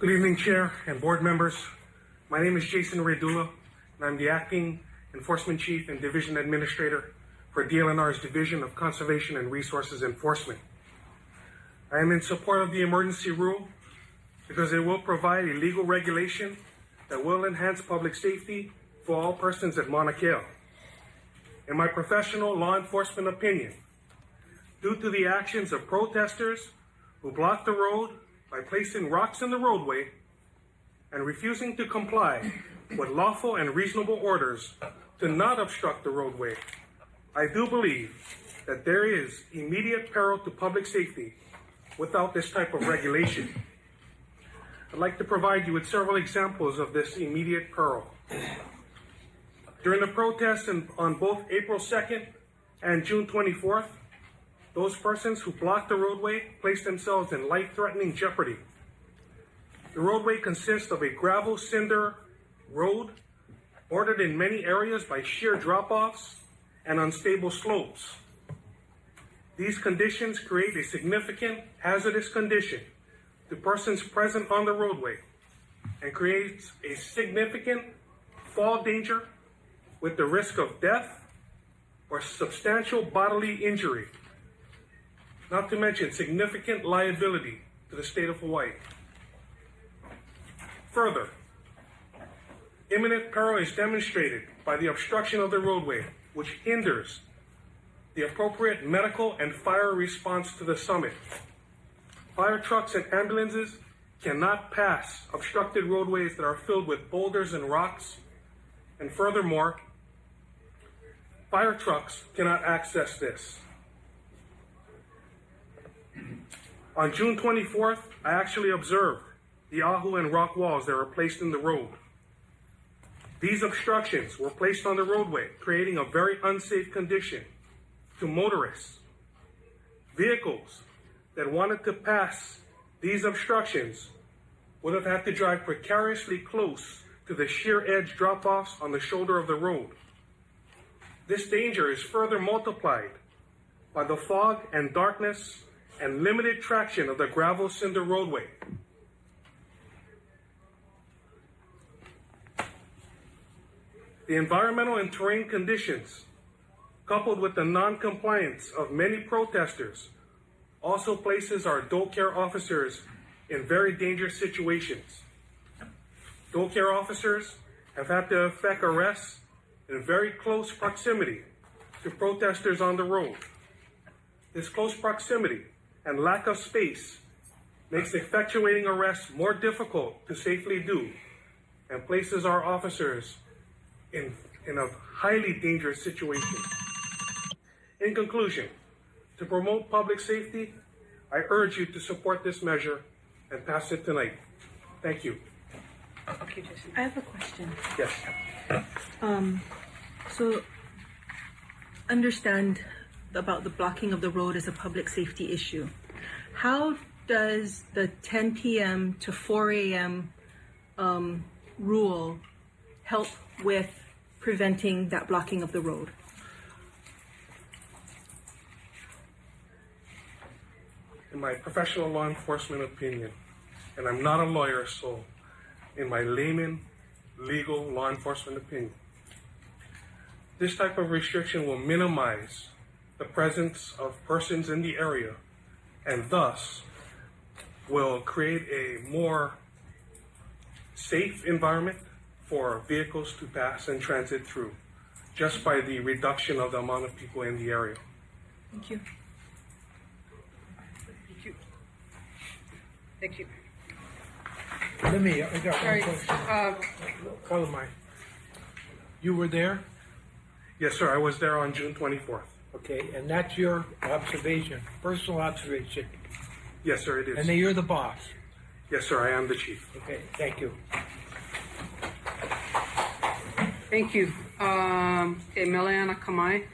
Good evening, Chair and board members. My name is Jason Redula, and I'm the Acting Enforcement Chief and Division Administrator for DLNR's Division of Conservation and Resources Enforcement. I am in support of the emergency rule because it will provide a legal regulation that will enhance public safety for all persons at Mauna Kea. In my professional law enforcement opinion, due to the actions of protesters who blocked the road by placing rocks in the roadway and refusing to comply with lawful and reasonable orders to not obstruct the roadway, I do believe that there is immediate peril to public safety without this type of regulation. I'd like to provide you with several examples of this immediate peril. During the protests on both April 2nd and June 24th, those persons who blocked the roadway placed themselves in life-threatening jeopardy. The roadway consists of a gravel cinder road bordered in many areas by sheer drop-offs and unstable slopes. These conditions create a significant hazardous condition to persons present on the roadway and creates a significant fall danger with the risk of death or substantial bodily injury, not to mention significant liability to the state of Hawaii. Further, imminent peril is demonstrated by the obstruction of the roadway, which hinders the appropriate medical and fire response to the summit. Fire trucks and ambulances cannot pass obstructed roadways that are filled with boulders and rocks, and furthermore, fire trucks cannot access this. On June 24th, I actually observed the ahu and rock walls that were placed in the road. These obstructions were placed on the roadway, creating a very unsafe condition to motorists. Vehicles that wanted to pass these obstructions would have had to drive precariously close to the sheer edge drop-offs on the shoulder of the road. This danger is further multiplied by the fog and darkness and limited traction of the gravel cinder roadway. The environmental and terrain conditions, coupled with the non-compliance of many protesters, also places our DOCARE officers in very dangerous situations. DOCARE officers have had to effect arrests in very close proximity to protesters on the road. This close proximity and lack of space makes effectuating arrests more difficult to safely do and places our officers in a highly dangerous situation. In conclusion, to promote public safety, I urge you to support this measure and pass it tonight. Thank you. Okay, Jason. I have a question. Yes. So, understand about the blocking of the road as a public safety issue. How does the 10 p.m. to 4 a.m. Rule help with preventing that blocking of the road? In my professional law enforcement opinion, and I'm not a lawyer, so in my layman legal law enforcement opinion, this type of restriction will minimize the presence of persons in the area and thus will create a more safe environment for vehicles to pass and transit through just by the reduction of the amount of people in the area. Thank you. Thank you. I got Sorry. one question. Follow mine. You were there? Yes, sir, I was there on June 24th. Okay, and that's your observation, personal observation. Yes, sir, it is. And then you're the boss. Yes, sir, I am the chief. Okay, thank you. Thank you. Emiliana Kamai.